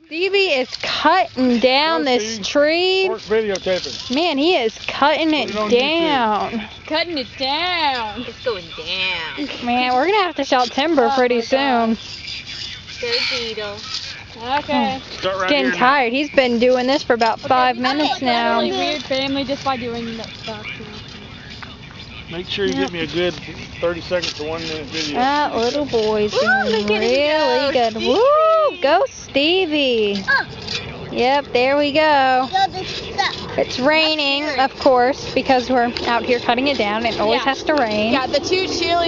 Stevie is cutting down this tree. Work videotaping. Man, he is cutting it down. Cutting it down. It's going down. Man, we're gonna have to shout timber pretty soon. Go Beetle. Okay. Start right Getting here tired. He's been doing this for about 5 minutes now. Really weird family just by doing that stuff. now. Make sure you give me a good 30 seconds to 1 minute video. That little boy's doing look at really him go, good. Stevie. Woo! Go Stevie. Yep, there we go. It's raining, of course, because we're out here cutting it down. It always has to rain. Yeah, the two cheerleaders.